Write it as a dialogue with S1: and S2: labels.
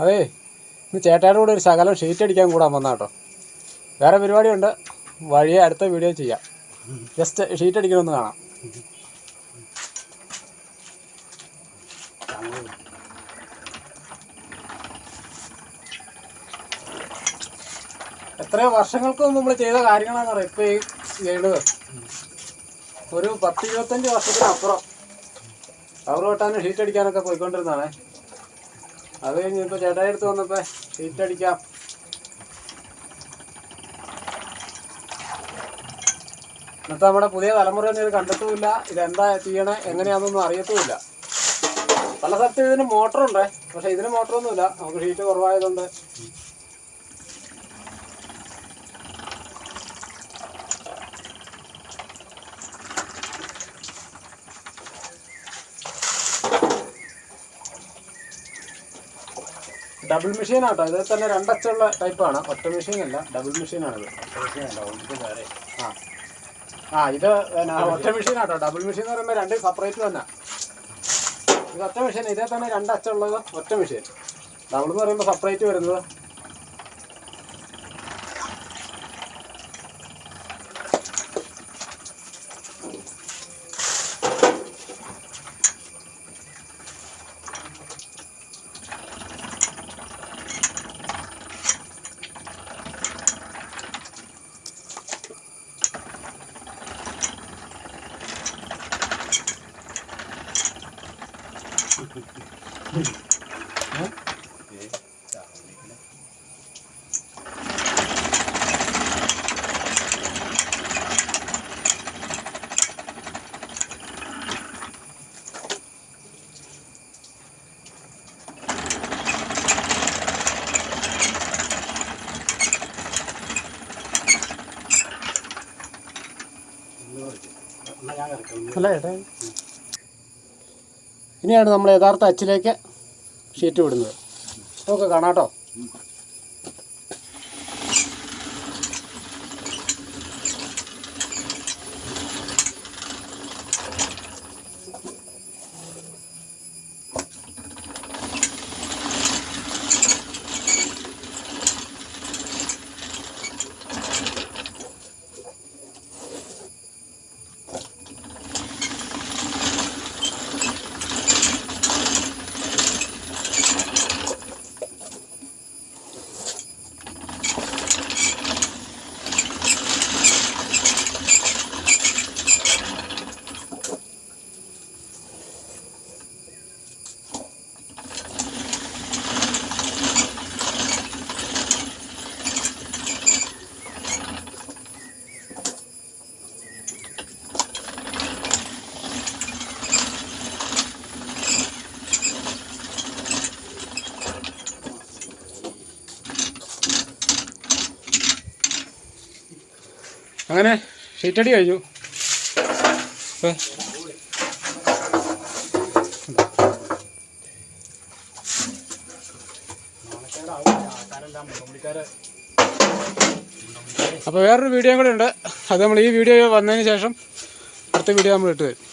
S1: അതേ ഇന്ന് ചേട്ടായുടെ കൂടെ ഒരു ശകലം ഷീറ്റ് അടിക്കാൻ കൂടാൻ വന്നാൽ കേട്ടോ. വേറെ പരിപാടിയുണ്ട്, വഴിയെ അടുത്ത വീഡിയോ ചെയ്യാം. ജസ്റ്റ് ഷീറ്റ് അടിക്കണമെന്ന് കാണാം. എത്രയോ വർഷങ്ങൾക്ക് മുമ്പ് നമ്മൾ ചെയ്ത കാര്യങ്ങളാണെന്ന് പറയാം ഇപ്പോൾ ഈ ചെയ്തത്. ഒരു 10-25 വർഷത്തിനപ്പുറം കവർ വെട്ടാനും ഷീറ്റ് അടിക്കാനൊക്കെ പോയിക്കൊണ്ടിരുന്നതാണ്. അത് കഴിഞ്ഞ് ഇപ്പോൾ ചേട്ടായി അടുത്ത് വന്നപ്പോൾ ഷീറ്റ് അടിക്കാം. ഇന്നത്തെ നമ്മുടെ പുതിയ തലമുറയൊന്നും ഇത് കണ്ടിട്ടുമില്ല, ഇതെന്താ ചെയ്യണേ എങ്ങനെയാണെന്നൊന്നും അറിയത്തുമില്ല. പല സ്ഥലത്തും ഇതിന് മോട്ടറുണ്ട്, പക്ഷെ ഇതിന് മോട്ടറൊന്നുമില്ല. നമുക്ക് ഷീറ്റ് കുറവായതുകൊണ്ട് ഡബിൾ മെഷീനാട്ടോ. ഇതിൽ തന്നെ 2 അച്ചുള്ള ടൈപ്പാണ്, ഒറ്റ മെഷീനല്ല, ഡബിൾ മെഷീനാണിത്. ഇത് ഒറ്റ മെഷീനാട്ടോ. ഡബിൾ മെഷീൻ എന്ന് പറയുമ്പോൾ 2 സെപ്പറേറ്റ് തന്നെ. ഇത് ഒറ്റ മെഷീൻ, ഇതേ തന്നെ 2 അച്ചുള്ളത് ഒറ്റ മെഷീൻ. ഡബിൾ എന്ന് പറയുമ്പോൾ സെപ്പറേറ്റ് വരുന്നത്. അല്ല ചേട്ടാ, ഇനിയാണ് നമ്മൾ യഥാർത്ഥ അച്ചിലേക്ക് ഷീറ്റ് വിടുന്നത്. നമുക്ക് കാണാം കേട്ടോ. അങ്ങനെ ഷീറ്റടി കഴിഞ്ഞു. അപ്പോൾ വേറൊരു വീഡിയോ കൂടെ ഉണ്ട്. അത് നമ്മൾ ഈ വീഡിയോ വന്നതിന് ശേഷം അടുത്ത വീഡിയോ നമ്മൾ ഇട്ട് തരും.